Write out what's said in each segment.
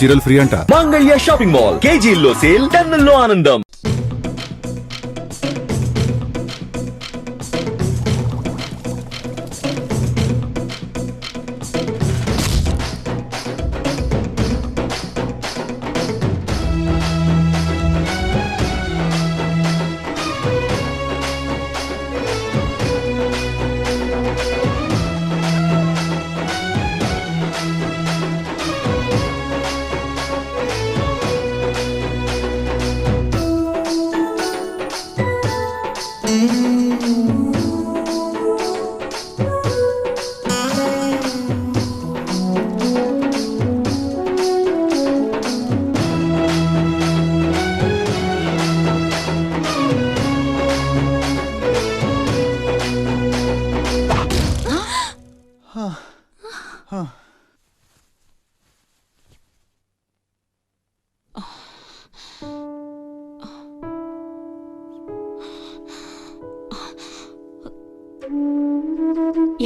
చీరలు ఫ్రీ అంట. మాంగళ్య షాపింగ్ మాల్ కేజీల్లో సేల్, టన్నుల్లో ఆనందం.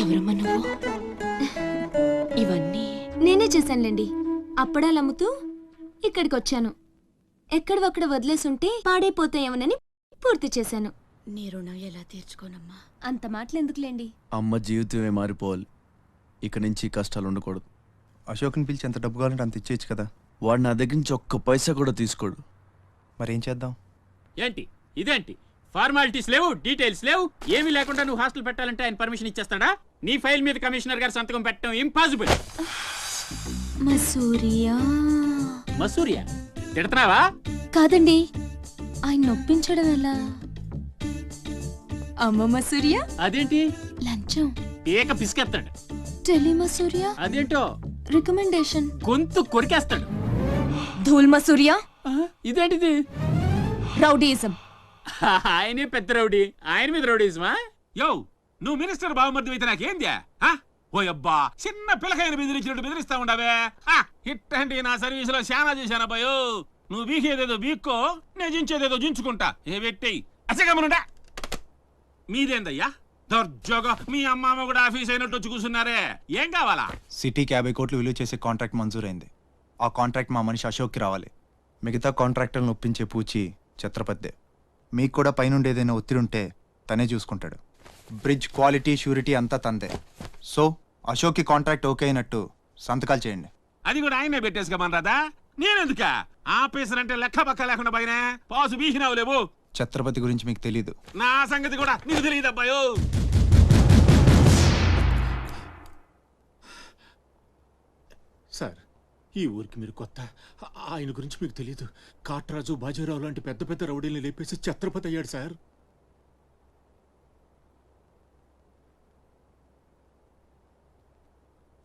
ఎవరమ్మా నువ్వు? ఇవన్నీ నేనే చేశానులేండి. అప్పడాలు అమ్ముతూ ఇక్కడికి వచ్చాను. ఎక్కడొక్కడ వదిలేసుంటే పాడైపోతాయేమోనని పూర్తి చేశాను. నీ రుణం ఎలా తీర్చుకోనమ్మా? అంత మాటలెందుకులేండి. అమ్మ జీవితమే మారిపోవాలి. ఇక నుంచి కష్టాలు ఉండకూడదు. అశోక్ని పిలిచి ఎంత డబ్బు కావాలంటే అంత ఇచ్చేయచ్చు కదా. వాడు నా దగ్గర నుంచి ఒక్క పైసా కూడా తీసుకోడు. మరేం చేద్దాం? ఏంటి ఇదేంటి? ఫార్మాలిటీస్ లేవు, డీటెయిల్స్ లేవు, ఏమీ లేకుండా నువ్వు హాస్టల్ పెట్టాలంటే ఆయన పర్మిషన్ ఇచ్చేస్తాడా? నీ ఫైల్ మీద కమిషనర్ గారు సంతకం పెట్టడం ఇంపాసిబుల్. మసూరియా మసూరియా తిడుతున్నావా? కాదండి, ఆయన నొప్పించడం ఎలా? అమ్మ మసూరియా అదేంటి? లంచం. ఏక పిసికేస్తాడు. టెలి మసూరియా అదేంటో రికమెండేషన్. గొంతు కొరికేస్తాడు. ధూల్ మసూరియా ఇదేంటిది? రౌడీయిజం. ఆయనే పెద్ద రౌడీ, ఆయన మీద రౌడీజమా? యో, నువ్వు మినిస్టర్ బావమర్ది అయితే నాకేంద్యా? ఓ అబ్బా, చిన్న పిల్లకాయని బెదిరించినట్టు బెదిరిస్తా ఉండవే. ఇట్టండి నా సర్వీసులో శానా చేశానబ్బాయో. నువ్వు బీకేదేదో బీక్కో, నేను జించేదేదో జించుకుంటా. ఏ పెట్టేయి అసగమనుండా. మీదేందయ్యా దర్జోగా? మీ అమ్మమ్మ కూడా ఆఫీస్ అయినట్టు వచ్చి కూర్చున్నారే. ఏం కావాలా? సిటీకి 50 కోట్లు విలువ చేసే కాంట్రాక్ట్ మంజూరైంది. ఆ కాంట్రాక్ట్ మా మనిషి అశోక్కి రావాలి. మిగతా కాంట్రాక్టర్లను ఒప్పించే పూచి ఛత్రపతిదే. మీకు కూడా పైనుండి ఏదైనా ఒత్తిడి ఉంటే తనే చూసుకుంటాడు. బ్రిడ్జ్ క్వాలిటీ, ష్యూరిటీ అంతా తందే. సో అశోక్కి కాంట్రాక్ట్ ఓకే అయినట్టు సంతకాలు చేయండి. అది కూడా ఆయనే పెట్టేసుకోమనరాదా? నేనెందుక? ఆఫీసర్ అంటే లెక్క పక్క లేకుండా పైన పాసు బీసినావు లేవు. ఛత్రపతి గురించి మీకు తెలీదు. నా సంగతి కూడా నీకు తెలియదు అబ్బాయో. సార్, ఈ ఊరికి మీరు కొత్త. ఆయన గురించి మీకు తెలియదు. కాట్రాజు, బాజీరావు లాంటి పెద్ద పెద్ద రౌడీల్ని లేపేసి ఛత్రపతి అయ్యాడు సార్.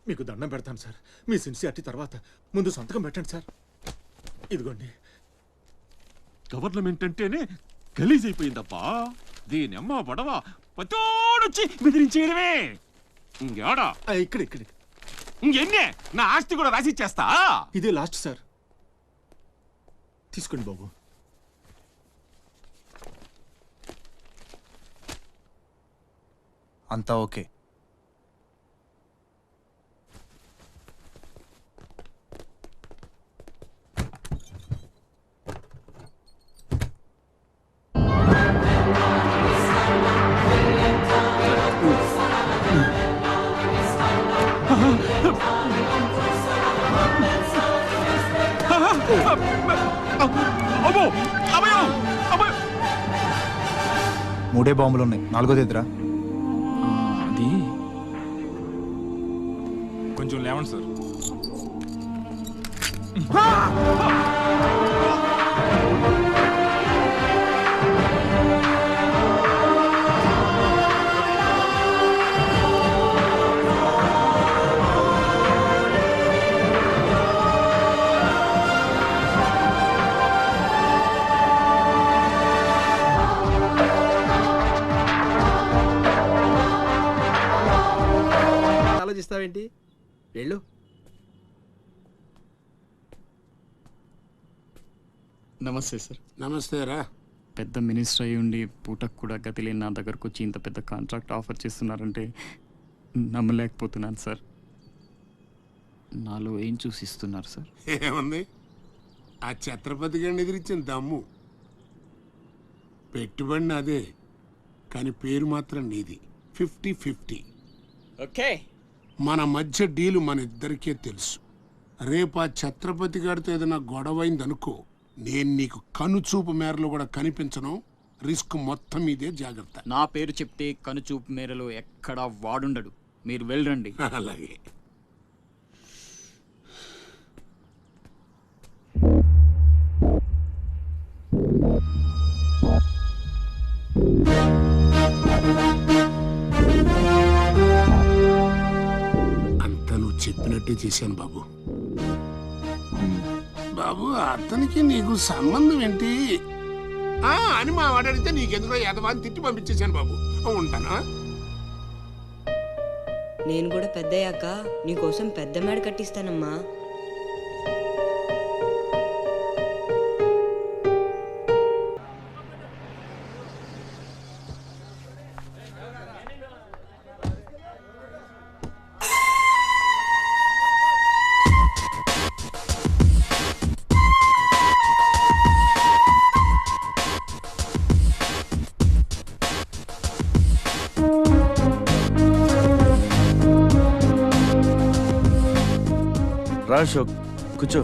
మీకు దండం పెడతాను సార్. మీ సిన్సియారిటీ తర్వాత ముందు సంతకం పెట్టండి సార్. ఇదిగోండి. గవర్నమెంట్ అంటేనే గలీజ్ అయిపోయిందబ్బా. దీనమ్మ పడవ పతోడొచ్చి బెదిరించేయడమే. ఇంకేడా ఇక్కడ ఇక్కడ ఇంకెన్నే నా ఆస్తి కూడా రాసిచ్చేస్తా. ఇదే లాస్ట్ సార్. తీసుకోండి బాబు. అంతా ఓకే. మూడే బాంబులు ఉన్నాయి, నాలుగోది ఎదురా. అది కొంచెం లేవండి సార్. ఆలోచిస్తావేంటి? వెళ్ళు. నమస్తే సార్. నమస్తే రా. పెద్ద మినిస్టర్ అయ్యి ఉండి పూటకు కూడా గతి లేని నా దగ్గరకు వచ్చి ఇంత పెద్ద కాంట్రాక్ట్ ఆఫర్ చేస్తున్నారంటే నమ్మలేకపోతున్నాను సార్. నాలో ఏం చూసిస్తున్నారు సార్? ఏముంది, ఆ ఛత్రపతి గారిని ఎదిరించిన దమ్ము. పెట్టుబడి అదే, కానీ పేరు మాత్రం నీది. 50-50. ఓకే, మన మధ్య డీలు మన ఇద్దరికే తెలుసు. రేపు ఆ ఛత్రపతి గారితో ఏదైనా గొడవైందనుకో, నేను నీకు కనుచూపు మేరలో కూడా కనిపించను. రిస్క్ మొత్తం ఇదే, జాగ్రత్త. నా పేరు చెప్తే కనుచూపు మేరలో ఎక్కడా వాడుండడు. మీరు వెళ్ళండి. అలాగే. అంతా నువ్వు చెప్పినట్టే చేశాను బాబు. బాబు, అతనికి నీకు సంబంధం ఏంటి అని మా వాడు అడిగితే నీకెందుకో ఎదవాన్ని తిట్టి పంపించేశాను బాబు. ఉంటానా? నేను కూడా పెద్దయ్యాక నీకోసం పెద్ద మేడ కట్టిస్తానమ్మా. రా అశోక్, కూర్చో.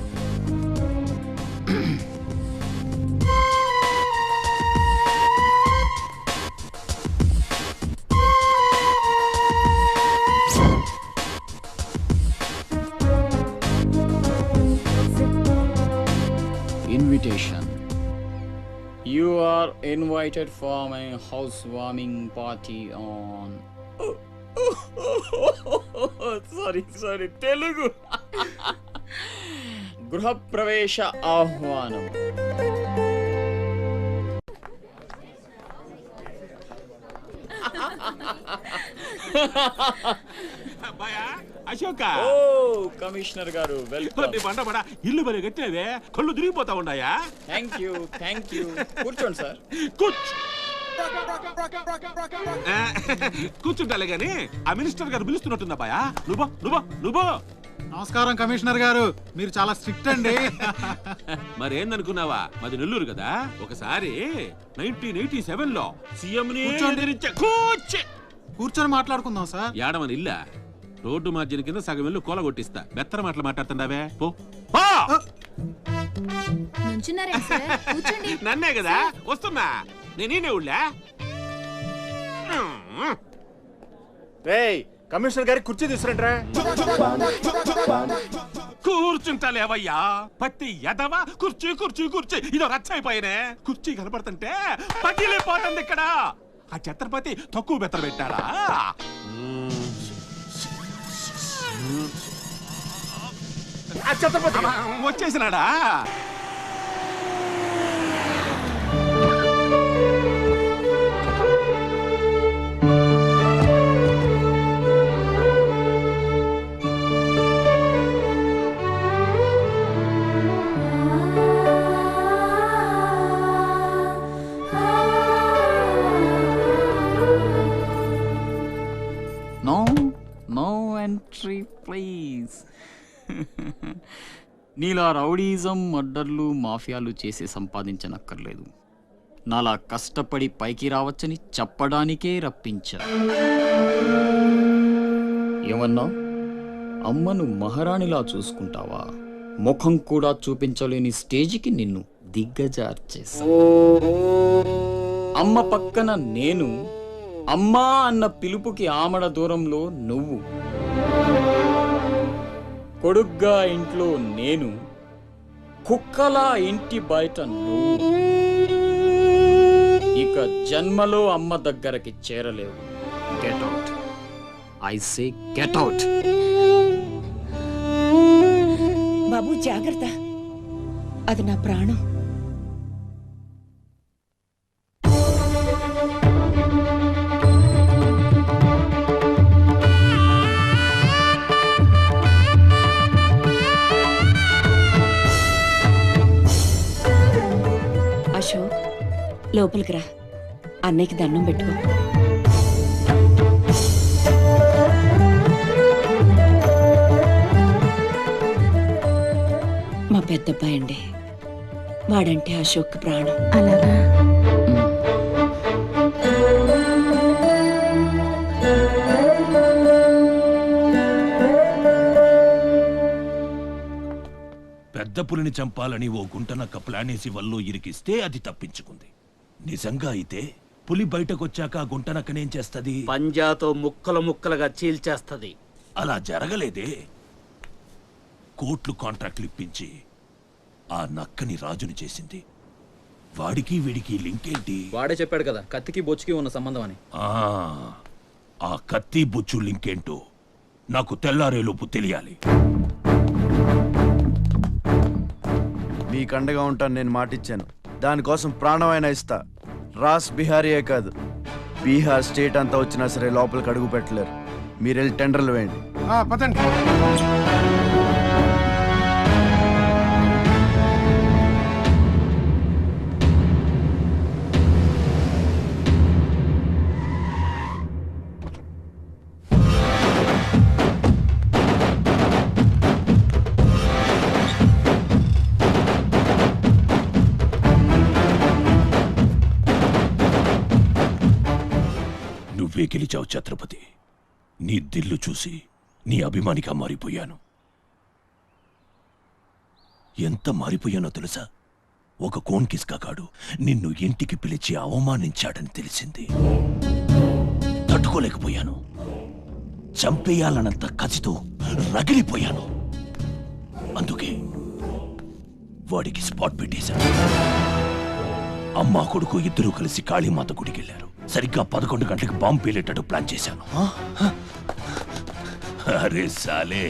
Invitation. You are invited for my housewarming party on. Sorry Telugu. గృహప్రవేశ ఆహ్వానం. అశోక, ఓ కమిషనర్ గారు, వెల్కమ్. బండ ఇల్లు బలి కట్టినవే, కళ్ళు తిరిగిపోతా ఉన్నాయా? Thank you. కూర్చోండి సార్. కూర్చుంటాలే గాని ఆ మినిస్టర్ గారు పిలుస్తున్నట్టుందా బాయా? నువ్వు నమస్కారం కమిషనర్ గారు, మీరు చాలా స్ట్రిక్ట్ అండి. మరేందనుకున్నావా, మాది నెల్లూరు కదా. ఒకసారి 1987లో సీఎం కూర్చొని మాట్లాడుకుందాం సార్. ఏడమని ఇల్లా రోడ్డు మార్జిన కింద సగం ఇల్లు కూల కొట్టిస్తా. బెత్తర మాటలు మాట్లాడుతుండవే, పో. నన్నే కదా వస్తున్నా, నేనే ఊళ్ళా. కమిషనర్ గారి కుర్చీ తీసుకురంట్రా. కూర్చుంటాలేవయ్యా, పత్తి ఎదవా. కుర్చీ ఇదో రచ్చైపోయినే. కుర్చీ కనపడుతుంటే పగిలిపోతుంది ఇక్కడ. ఆ ఛత్రపతి తక్కువ బెత్తర పెట్టాడా? వచ్చేసినాడా? No entry please. నీలా రౌడీజం, మర్డర్లు, మాఫియాలు చేసి సంపాదించనక్కర్లేదు. నాలా కష్టపడి పైకి రావచ్చని చెప్పడానికే రప్పించా. ఏమన్నా, అమ్మను మహారాణిలా చూసుకుంటావా? ముఖం కూడా చూపించలేని స్టేజికి నిన్ను దిగ్గజార్చేసా. అమ్మ పక్కన నేను, అమ్మా అన్న పిలుపుకి ఆమడ దూరంలో నువ్వు. కొడుగ్గా ఇంట్లో నేను, కుక్కలా ఇంటి బయట నువ్వు. ఇక జన్మలో అమ్మ దగ్గరకి చేరలేవు. Get out, I say get out. బాబు జాగ్రత్త, అది నా ప్రాణం. అశోక్, లోపలికి రా, అన్నయ్యకి దండం పెట్టుకో. పెద్దబ్బాయి అండి. వాడంటే అశోక్ ప్రాణం. అలాగా. పెద్ద పులిని చంపాలని ఓ గుంటనక్క ప్లానేసి వల్లో ఇరికిస్తే అది తప్పించుకుంది. నిజంగా అయితే పులి బయటకొచ్చాక ఆ గుంటనక్కనేం చేస్తది? పంజాతో ముక్కలు ముక్కలుగా చీల్చేస్తది. అలా జరగలేదే. కోట్లు కాంట్రాక్ట్లు ఇప్పించి ఆ నక్కని రాజుని చేసింది. వాడికి వీడికి లింక్ ఏంటి? వాడే చెప్పాడు కదా కత్తికి బొచ్చుకి ఉన్న సంబంధం అని. ఆ కత్తి బొచ్చు లింక్ ఏంటో నాకు తెల్లారేలోపు తెలియాలి. మీకు అండగా ఉంటాను, నేను మాటిచ్చాను. దానికోసం ప్రాణమైనా ఇస్తా. రాస్ బిహారీయే కాదు, బీహార్ స్టేట్ అంతా వచ్చినా సరే లోపలికి అడుగు పెట్టలేరు. మీరు వెళ్ళి టెండర్లు వేయండి. పదండి. నువ్వే గెలిచావు ఛత్రపతి. నీ దిల్లు చూసి నీ అభిమానిగా మారిపోయాను. ఎంత మారిపోయానో తెలుసా? ఒక కోన్ కిస్కాగాడు నిన్ను ఇంటికి పిలిచి అవమానించాడని తెలిసింది. తట్టుకోలేకపోయాను. చంపేయాలన్నంత కసితో రగిలిపోయాను. అందుకే వాడికి స్పాట్ పెట్టేశాను. అమ్మా కొడుకు ఇద్దరూ కలిసి కాళీమాత గుడికెళ్లారు. సరిగ్గా 11 గంటలకు బాంబు పేలేటట్టు ప్లాన్ చేశాను. అరే సాలే,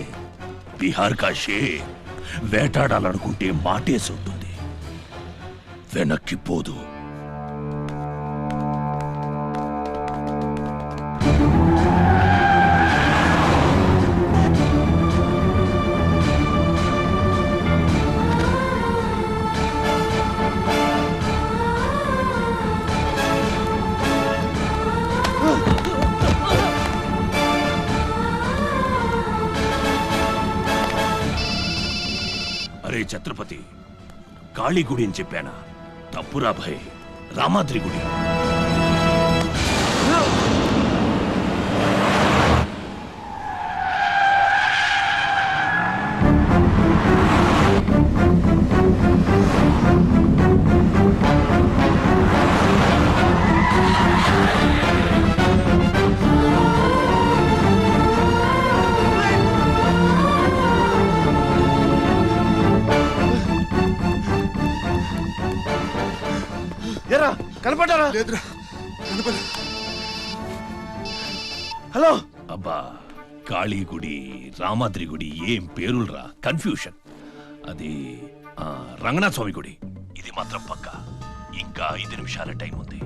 బీహార్ కా షేర్ వేటాడాలనుకుంటే మాటేసి ఉంటుంది, వెనక్కి పోదు. అరే ఛత్రపతి, కాళీ గుడి అని చెప్పానా? తప్పురా భయ్, రామాద్రి గుడి. ఎరా కనపడ్డారా? లేదురా. హలో. అబ్బా, కాళీ గుడి, రామాద్రి గుడి ఏం పేరులరా, కన్ఫ్యూషన్. అది రంగనాథ స్వామి గుడి. ఇది మాత్రం పక్క. ఇంకా 5 నిమిషాల టైం ఉంది.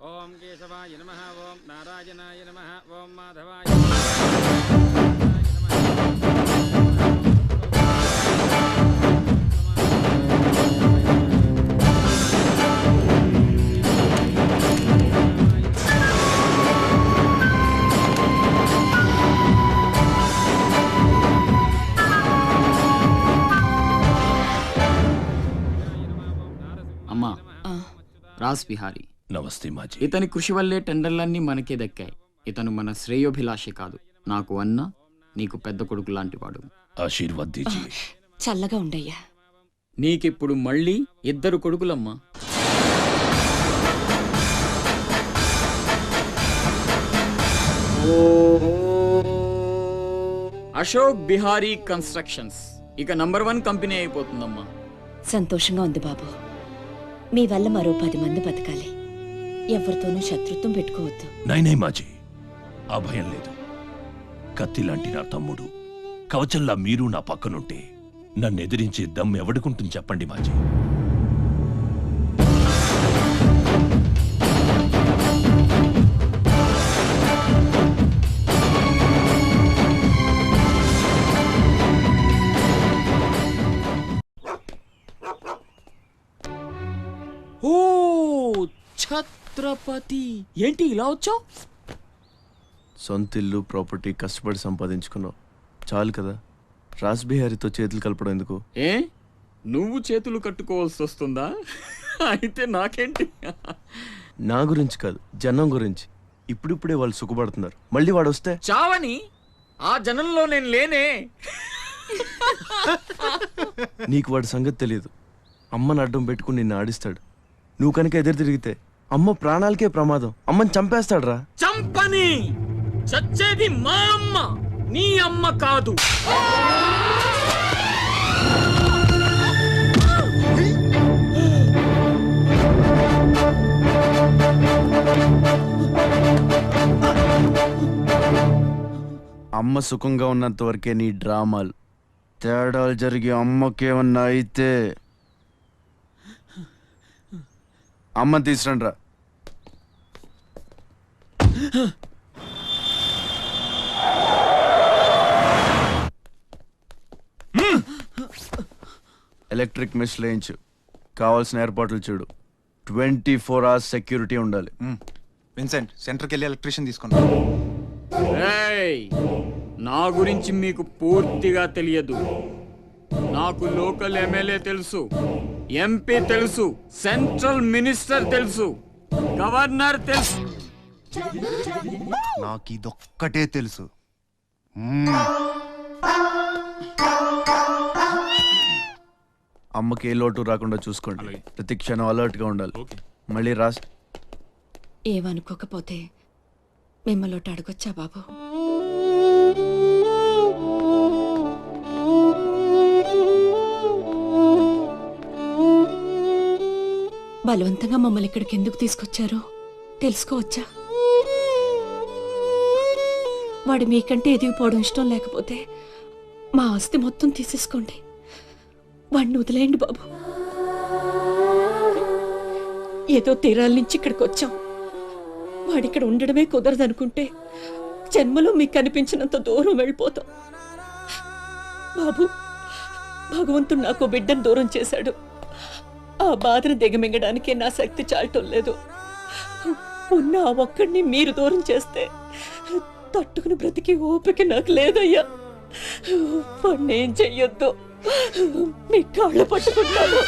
ఓం కేశవాయ నమః, ఓం నారాయణాయ నమః, ఓం మాధవాయ అమ్మా, రాస్ బిహారీ. నమస్తే మాజీ. ఇతని కృషి వల్లే టెండర్లన్నీ మనకే దక్కాయి. ఇతను మన శ్రేయోభిలాషి కాదు, నాకు అన్న, నీకు పెద్ద కొడుకు లాంటి వాడు. ఆశీర్వాద్ దీజీ. చల్లగా ఉండయ్యా. నీకిప్పుడు మళ్ళీ 2 కొడుకులమ్మా. అశోక్ బిహారీ కన్స్ట్రక్షన్స్ ఇక నంబర్ 1 కంపెనీ అయిపోతుందమ్మా. సంతోషంగా ఉంది బాబు. మీ వల్ల మరో 10 మంది బతకాలి. ఎవరితోనూ శత్రుత్వం పెట్టుకోవద్దు. నైనే మాజీ, ఆ భయం లేదు. కత్తి లాంటి నా తమ్ముడు, కవచంలా మీరు నా పక్కనుంటే నన్ను ఎదిరించే దమ్ ఎవడుకుంటుంది చెప్పండి మాజీ. ఛత్రపతి ఏంటి ఇలా వచ్చావు? సొంత ఇల్లు ప్రాపర్టీ కష్టపడి సంపాదించుకున్నావు, చాలు కదా. రాస్ బిహారీతో చేతులు కలపడం ఎందుకు? ఏ నువ్వు చేతులు కట్టుకోవాల్సి వస్తుందా? అయితే నాకేంటి? నా గురించి కాదు, జనం గురించి. ఇప్పుడిప్పుడే వాళ్ళు సుఖపడుతున్నారు, మళ్ళీ వాడు వస్తే చావని ఆ జనంలో నేను లేనే. నీకు వాడి సంగతి తెలియదు. అమ్మని అడ్డం పెట్టుకుని నిన్ను ఆడిస్తాడు. నువ్వు కనుక ఎదురు తిరిగితే అమ్మ ప్రాణాలకే ప్రమాదం. అమ్మని చంపేస్తాడు రా. చంపని, చచ్చేది మా అమ్మ, నీ అమ్మ కాదు. అమ్మ సుఖంగా ఉన్నంత వరకే నీ డ్రామాలు. తేడాలు జరిగి అమ్మకేమన్నా అయితే అమ్మని తీసురండి రా. ఎలక్ట్రిక్ మెష్ లేయించు, కావాల్సిన ఏర్పాట్లు చూడు. 24 hours సెక్యూరిటీ ఉండాలి. విన్సెంట్, సెంటర్కి వెళ్ళి ఎలక్ట్రీషియన్ తీసుకున్నా. ఏయ్, నా గురించి మీకు పూర్తిగా తెలియదు. నాకు లోకల్ ఎమ్మెల్యే తెలుసు, ఎంపీ తెలుసు, సెంట్రల్ మినిస్టర్ తెలుసు, గవర్నర్ తెలుసు. నాకు ఇదొక్కటే తెలుసు. అమ్మకి ఏ లోటు రాకుండా చూసుకోండి. ప్రతి క్షణం అలర్ట్ గా ఉండాలి. మళ్ళీ రాస్ ఏమనుకోకపోతే మిమ్మల్ని అడగొచ్చా బాబు? బలవంతంగా మమ్మల్ని ఇక్కడికి ఎందుకు తీసుకొచ్చారో తెలుసుకోవచ్చా? వాడు మీకంటే ఎదిగిపోవడం ఇష్టం లేకపోతే మా ఆస్తి మొత్తం తీసేసుకోండి. వాడిని వదిలేయండి బాబు. ఏదో తీరాల నుంచి ఇక్కడికి వచ్చాం. వాడిక్కడ ఉండడమే కుదరదనుకుంటే జన్మలో మీకు కనిపించినంత దూరం వెళ్ళిపోతాం. బాబు, భగవంతుడు నాకు బిడ్డను దూరం చేశాడు. ఆ బాధను దిగమింగడానికే నా శక్తి చాలటం లేదు. ఉన్న ఆ ఒక్కడిని మీరు దూరం చేస్తే తట్టుకుని బ్రతికి ఓపిక నాకు లేదయ్యా. వాణ్ణేం చెయ్యొద్దు, మీ కాళ్ళు పట్టుకుంటాను.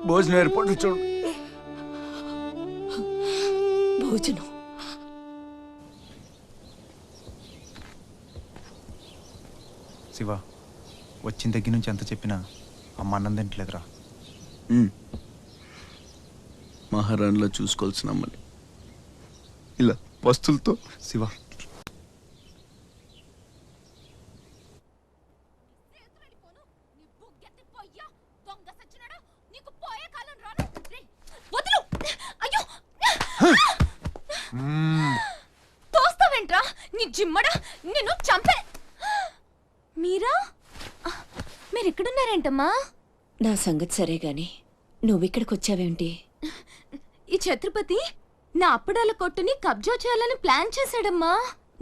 భోజనం ఏర్పాటు చూడు. భోజనం శివ, వచ్చిన దగ్గర నుంచి ఎంత చెప్పినా అమ్మ అన్నం తింటలేదురా. మహారాణిలో చూసుకోవాల్సిన అమ్మని ఇలా వస్తులతో. శివ, తోస్తావేంట్రా నీ జిమ్మడా, నిన్ను చంపే. మీరా, మీరిక్కడున్నారేంటమ్మా? నా సంగతి సరే గాని నువ్విక్కడికి వచ్చావేంటి? ఈ ఛత్రపతి నా అప్పడాల కొట్టుని కబ్జా చేయాలని ప్లాన్ చేశాడమ్మా.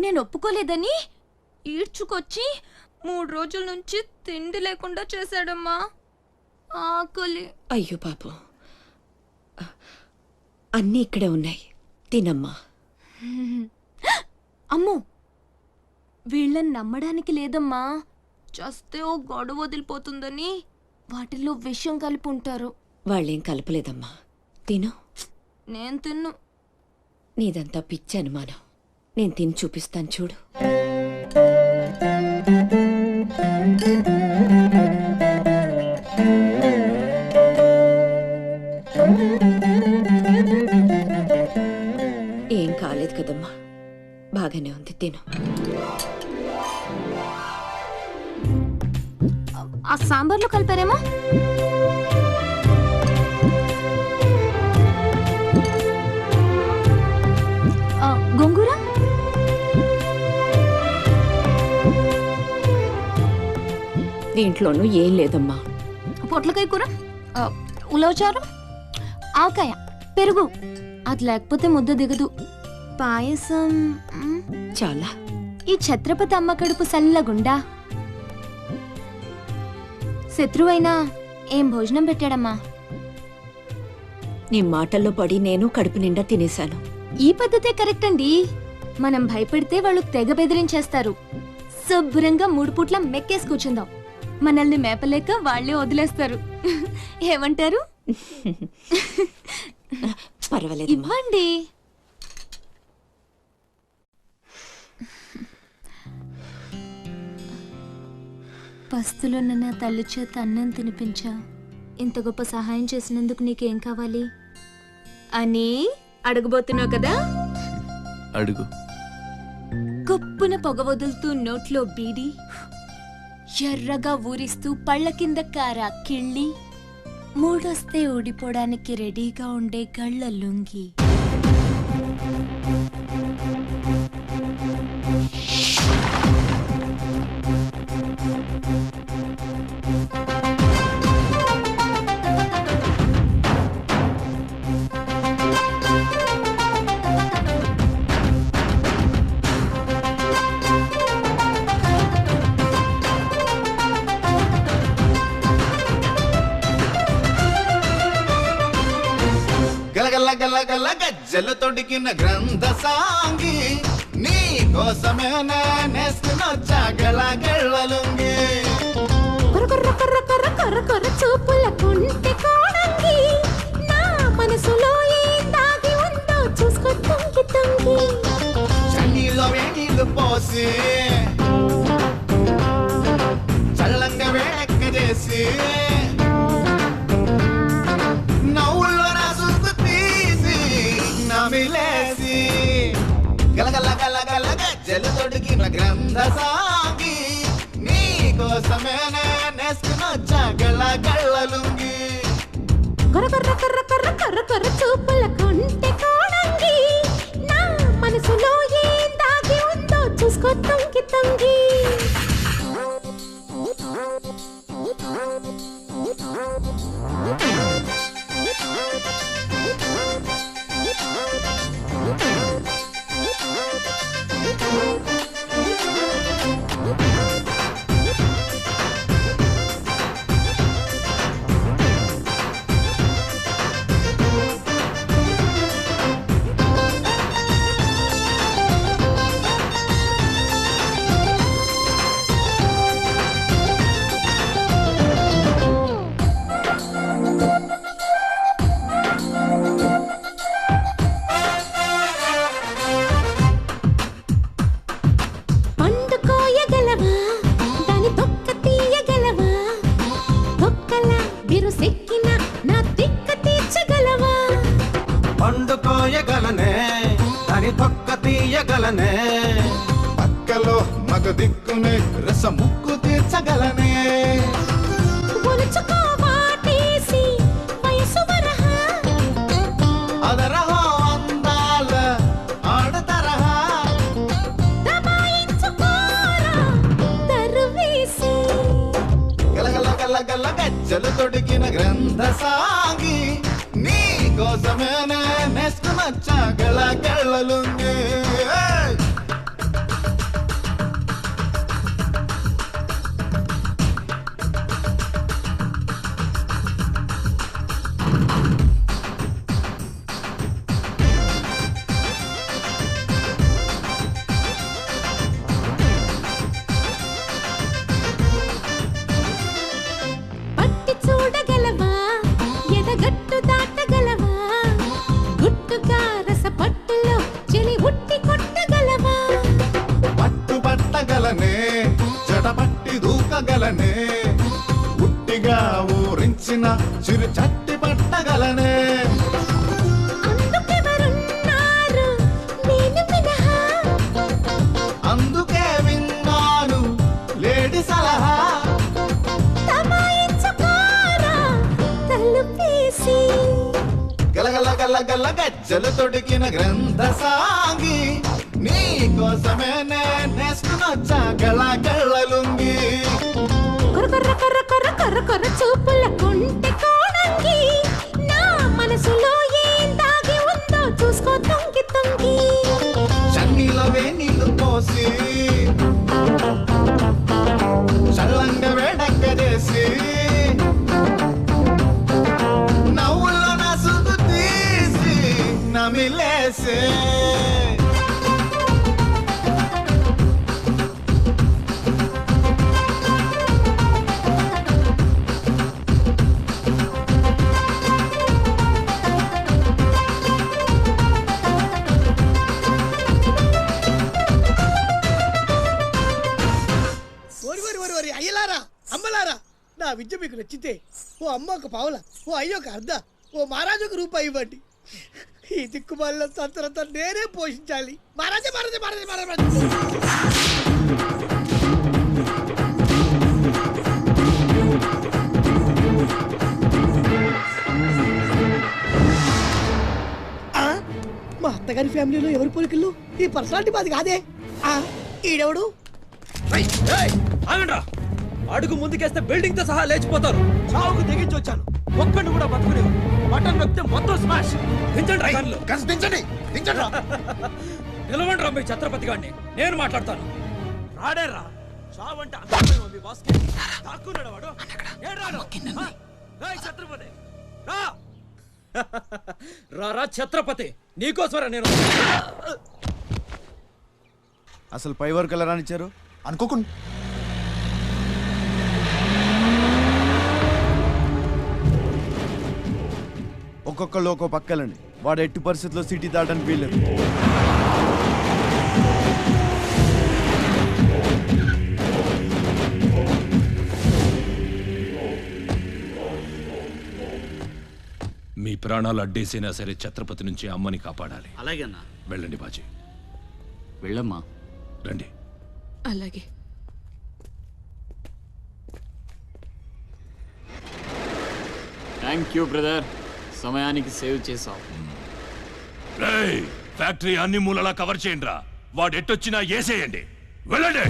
నేను ఒప్పుకోలేదని ఈడ్చుకొచ్చి 3 రోజుల నుంచి తిండి లేకుండా చేశాడమ్మా. ఆకలి. అయ్యో పాపం, అన్నీ ఇక్కడే ఉన్నాయి, తినమ్మా. అమ్మో, వీళ్ళని నమ్మడానికి లేదమ్మా. చస్తే ఓ గొడవ వదిలిపోతుందని వాటిల్లో విషయం కలిపి ఉంటారు. వాళ్ళేం కలపలేదమ్మా, తిను. నేను తిన్ను. నీదంతా పిచ్చి అనుమానం. నేను తిని చూపిస్తాను చూడు. ఏం కాలేదు కదమ్మా, బాగానే ఉంది, తిను. ఆ సాంబార్లో కలిపారేమో. గోంగూర, దీంట్లోనూ ఏం లేదమ్మా. పొట్లకాయ కూర, ఉలవచారు, ఆవకాయ, పెరుగు, అది లేకపోతే ముద్ద దిగదు. పాయసం చాలా. ఈ ఛత్రపతి అమ్మ కడుపు సల్లగుండా. శత్రువైనా ఏం భోజనం పెట్టాడమ్మా? నీ మాటల్లో పడి నేను కడుపు నిండా తినేశాను. ఈ పద్ధతే కరెక్ట్ అండి. మనం భయపెడితే వాళ్ళు తెగ బెదిరించేస్తారు. శుభ్రంగా 3 పూట్ల మెక్కేసి కూర్చుందాం. మనల్ని మేపలేక వాళ్ళే వదిలేస్తారు. ఏమంటారు? పర్వాలేదు. ఇవ్వండి. పస్తులున్న నా తల్లి చేత అన్నం తినిపించా. ఇంత గొప్ప సహాయం చేసినందుకు నీకేం కావాలి అని అడగబోతున్నావు కదా? అడుగు. కప్పున పొగ వదులుతూ నోట్లో బీడి, ఎర్రగా ఊరిస్తూ పళ్ళ కింద కారా కిళ్ళి, మూడొస్తే ఊడిపోవడానికి రెడీగా ఉండే గళ్ళ లుంగి. గలగల్ల గలగల్ల గజ్జలు తొడిగిన గ్రంథ సాంగి, నీ కోసమే నేస్తున్నొచ్చా గలగళ్ళలుంగి. కొర్ర కొర్ర కొర్ర కొర్ర కొర్ర చూపుల కుంటి కోడంగి, నా మనసులో ఏం దాగి ఉందో చూసుకో తుంగి తుంగి. చన్నీలో వేణీళ్ళు పోసి చల్లంగా వేడెక్క చేసి, నవ్వుల్లో నా సుత్తు తీసి నమిలేసి, గలగల గలగల గజ్జలు తొడిగిన గ్రంథ సాగి, నీ కోసమే నేస్తున్నొచ్చా గలగళ్ళలుంగి. కొర్ర కొర్ర కొర్ర కొర్ర కొర్ర కొర్ర చూపుల కుంటి కోడంగి, నా మనసులో ఏం దాగి ఉందో చూసుకో తుంగి తుంగి. పండుకోయగలనే అని తొక్క తీయగలనే, పక్కలో మగ దిక్కునే రస ముక్కు తీర్చగలనే. అదరహో అందాల ఆడతరహా, గలగల గలగల గజ్జలు తొడిగిన గ్రంథ సాగి, నీ కోసమే నేస్తున్నొచ్చా గలగళ్ళలుంగి. పట్టి చూడగలవా, ఎదగట్టు దాటగలవా, గుట్టుగా రస పట్టులో చెలి ఉట్టి కొట్టగలవా. పట్టు పట్టగలనే జడపట్టి దూకగలనే, ఉట్టిగా ఊరించిన చిరు చట్టి పట్టగలనే. అందుకెవరున్నారు నేను మినహా, అందుకే విన్నాను లేడి సలహా, తమాయించుకోరా తలుపేసి. గలగల గలగల గజ్జలు తొడిగిన గ్రంథ సాగి, నీ కోసమే నేస్తున్నొచ్చా గలగళ్ళలుంగి. కొర్ర కొర్ర కొర్ర కొర్ర కొర్ర కొర్ర చూపుల కుంటి కోడంగి, నా మనసులో ఏం దాగి ఉందో పోసి చల్లంగా వేడక్క చేసి నవ్వుల్లో నా సుద్దు తీసి నమిలేసే అయ్యలారా అమ్మలారా, నా విద్య మీకు నచ్చితే ఓ అమ్మ ఒక పావుల, ఓ అయ్య ఒక అర్ధ, ఓ మహారాజు ఒక రూపాయి ఇవ్వండి. ఈ దిక్కుమాలిన సంతరంతా నేనే పోషించాలి. మహారాజా మహారాజా మహారాజా మహారాజా. మా అత్తగారి ఫ్యామిలీలో ఎవరి పోలికలు? ఈ పర్సనాలిటీ మాది కాదే. ఈడెవడు? అడుగు ముందుకేస్తే బిల్డింగ్ తో సహా లేచిపోతారు. చావుకు తెగించి వచ్చాను, ఒక్కడిని కూడా బతుకునేవు. బటన్ నొక్కితే మొత్తం స్మాష్. నిలవండి రా మీ ఛత్రపతి గారిని, నేను మాట్లాడతాను. రాడేరా చావంటే అందమైన ఉంది బాస్కి. దాక్కున్నాడు వాడు. ఛత్రపతి రా ఛత్రపతి, నీకోసరా నేను. అసలు పై వరకు ఎలా రానిచ్చారు అనుకోకుండా. ఒక్కొక్కళ్ళు ఒక్కో పక్కలండి. వాడు ఎట్టి పరిస్థితుల్లో సిటీ దాటడానికి వీల్లేదు. మీ ప్రాణాలు అడ్డేసైనా సరే ఛత్రపతి నుంచి అమ్మని కాపాడాలి. అలాగేనా? వెళ్ళండి బాజీ. వెళ్ళమ్మా. రండి. అలాగే. థ్యాంక్ యూ బ్రదర్, సమయానికి సేవ్ చేసావు. ఫ్యాక్టరీ అన్ని మూలలా కవర్ చేయండి రా. వాడు ఎట్టొచ్చినా ఏసేయండి. వెళ్ళండి.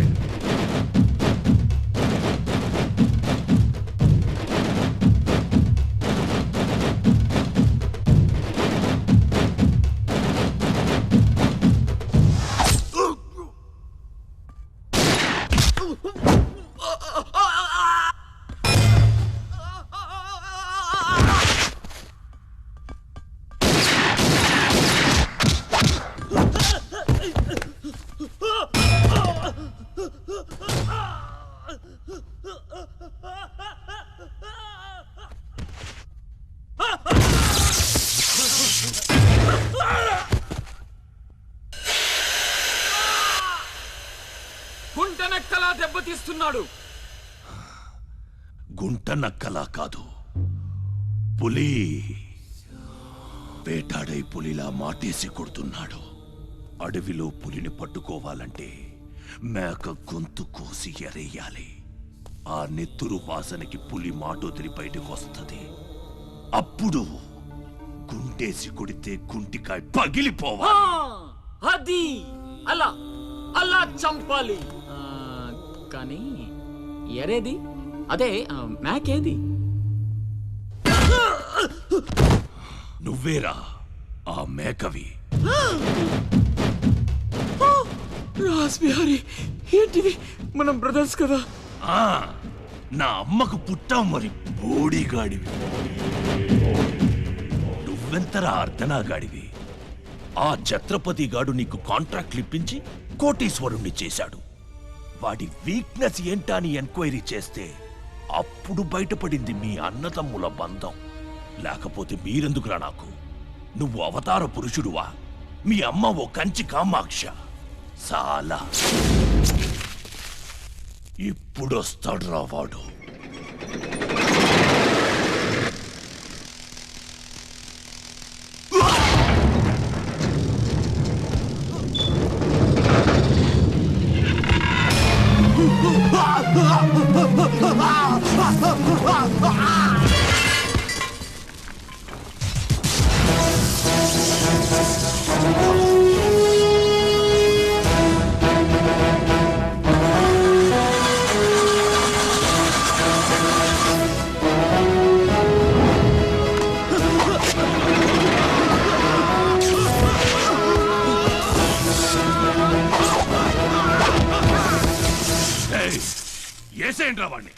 గుంటనక్కలా దెబ్బతీస్తున్నాడు. గుంట నక్కలా కాదు, పులి వేటాడై పులిలా మాటేసి కొడుతున్నాడు. అడవిలో పులిని పట్టుకోవాలంటే మేక గొంతు కోసి ఎరేయాలి. ఆ నెత్తురు వాసనకి పులి మాటొదిలి బయటకు వస్తుంది. అప్పుడు గుంటేసి కొడితే గుంటికాయ పగిలిపోవాలి. అది అలా అలా చంపాలి. కానీ ఎరేది? అదే మేకేది? నువ్వేరా ఆ మేకవి. రాస్ బిహారీ, ఏంటిది? మనం బ్రదర్స్ కదా. నా అమ్మకు పుట్టావు మరి బోడిగాడివి. నువ్వెంతరా అర్ధనాగాడివి. ఆ ఛత్రపతి గాడు నీకు కాంట్రాక్ట్లు ఇప్పించి కోటీశ్వరుణ్ణి చేశాడు. వాడి వీక్నెస్ ఏంటా అని ఎంక్వైరీ చేస్తే అప్పుడు బయటపడింది మీ అన్నతమ్ముల బంధం. లేకపోతే మీరెందుకురా నాకు? నువ్వు అవతార పురుషుడువా? మీ అమ్మ ఓ కంచి కామాక్ష. చాలా ఇప్పుడొస్తాడురా వాడు. వదిలేయండి వాడిని.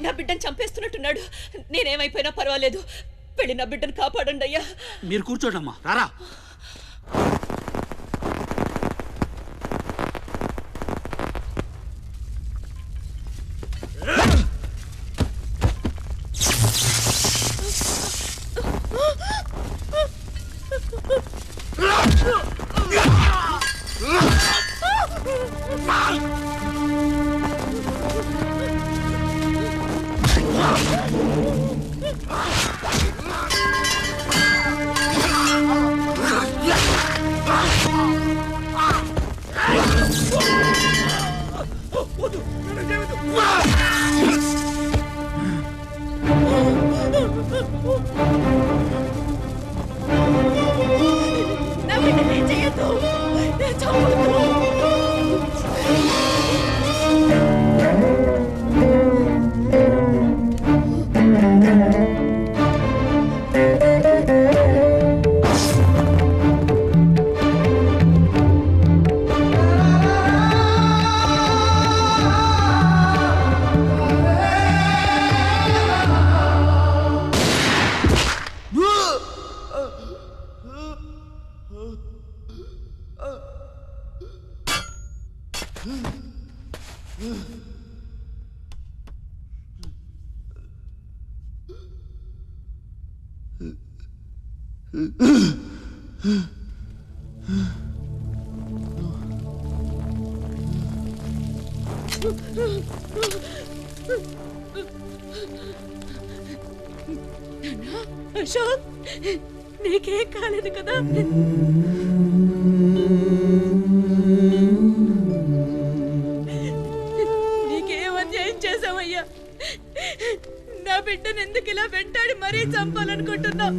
నా బిడ్డను చంపేస్తున్నట్టున్నాడు. నేనేమైపోయినా పర్వాలేదు, వెళ్ళి నా బిడ్డను కాపాడండి అయ్యా. మీరు కూర్చోండమ్మా, రారా. నా బిడ్డని చేయొద్దు, చంపొద్దు. అశోక్, నీకేం కాలేదు కదా? నీకేం అన్యాయం చేసావయ్యా? నా బిడ్డను ఎందుకు ఇలా వెంటాడి మరీ చంపాలనుకుంటున్నావు?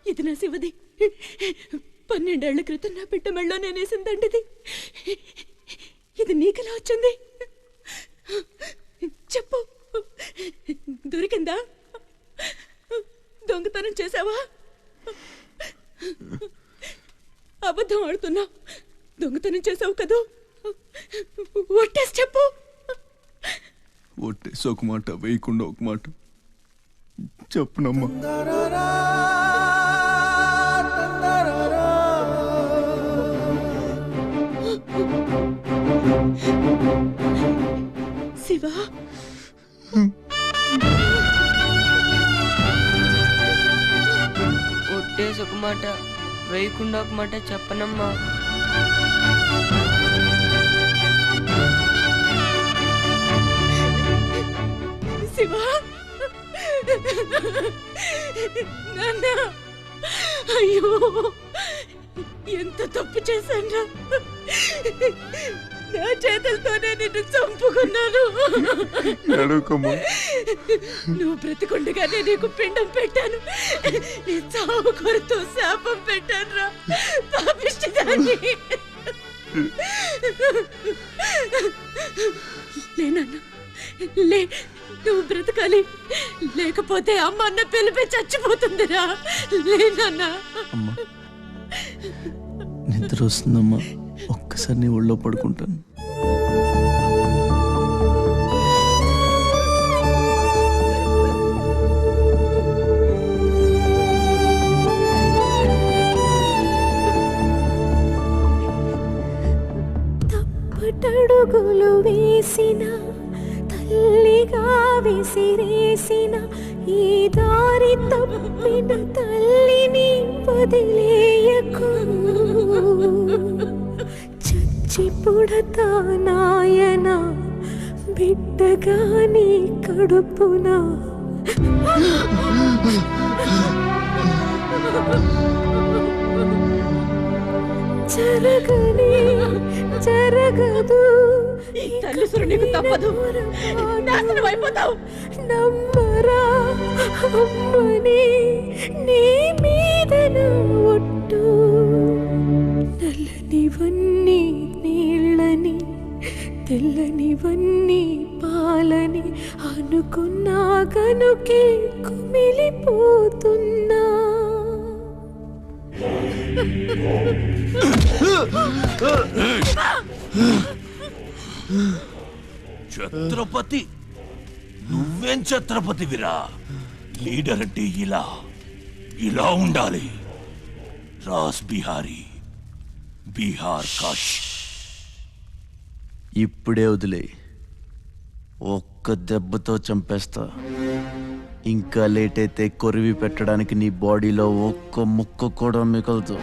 ఇది నా శివది. 12 ఏళ్ల క్రితం నా బిడ్డ మెళ్ళో నేనేసిందండిది. ఇది నీకెలా వచ్చింది? చెప్పు, దొరికిందా? దొంగతనం చేసావా? అబద్ధం ఆడుతున్నావు. దొంగతనం చేసావు కదూ? ఒట్టేసి చెప్పు. ఒట్టేసి ఒక మాట, వేయకుండా ఒక మాట చెప్పునమ్మా. శివ, ఒట్టేసి ఒక మాట, వేయకుండా ఒక మాట చెప్పనమ్మా. శివ, నాన్న, అయ్యో ఎంత తప్పు చేశాను. నా చేతులతోనే నిన్ను చంపుకున్నాను. నువ్వు బ్రతికుండగానే నీకు పిండం పెట్టాను. నీ చావు కొరతో శాపం పెట్టాను రా పాపిష్టిదాన్ని. లేనన్నా, లే, నువ్వు బ్రతకాలి. లేకపోతే అమ్మ అన్న పిలిపి చచ్చిపోతుందిరా. లేనన్నా. నిద్ర వస్తుందమ్మా, ఒక్కసారి నీ ఒళ్ళో పడుకుంటాను. వేసిన తల్లిగా విసిరేసిన ఈ దారి తప్పిన తల్లిని వదిలేయకు. చచ్చి పుడతా నాయన బిడ్డగా నీ కడుపున. జరగనే జరగదు ఈ తల్లిసురు నీకు తప్పదు, నాశనం అయిపోతావు. నమ్మరా అమ్మని నీ మీదన ఒట్టు. నల్లనివన్నీ నీళ్ళని తెల్లనివన్నీ పాలని అనుకున్నా కనుకే కుమిలిపోతున్నా. ఛత్రపతి, నువ్వేం ఛత్రపతివిరా? లీడర్ అంటే ఇలా ఇలా ఉండాలి. రాస్ బిహారీ, బీహార్ కాష్. ఇప్పుడే వదిలే, ఒక్క దెబ్బతో చంపేస్తా. ఇంకా లేట్ అయితే కొరివి పెట్టడానికి నీ బాడీలో ఒక్క ముక్క కూడా మిగలదు.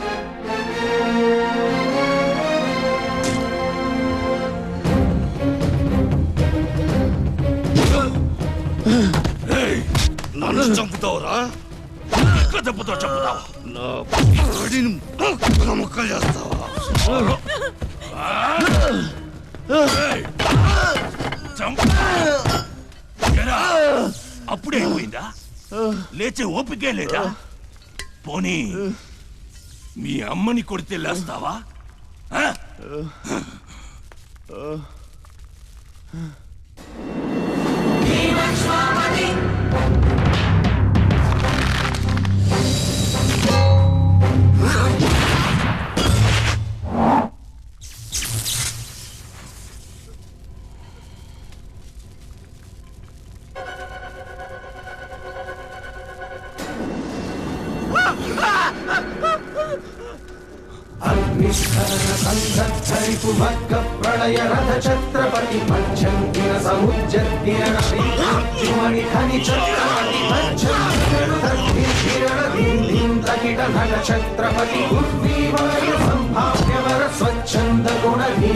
నన్ను చంపుతావురా? దెబ్బతో చంపుతావా? నా బాడీని ముక్కలు చేస్తావా? అప్పుడే అయిపోయిందా? లేచే ఓపికే లేదా? పోనీ మీ అమ్మని కొడితే లేస్తావా? సంధరిపువర్గ ప్రళయ రథ ఛత్రపతి మధ్యంతిన సముజ్జత్తిరణి ధని ఛత్రపతి మధ్యంతిరణ నట ఛత్రపతి ఉర్వీవాయ సంభావ్యవర స్వచ్ఛంద గుణధీ.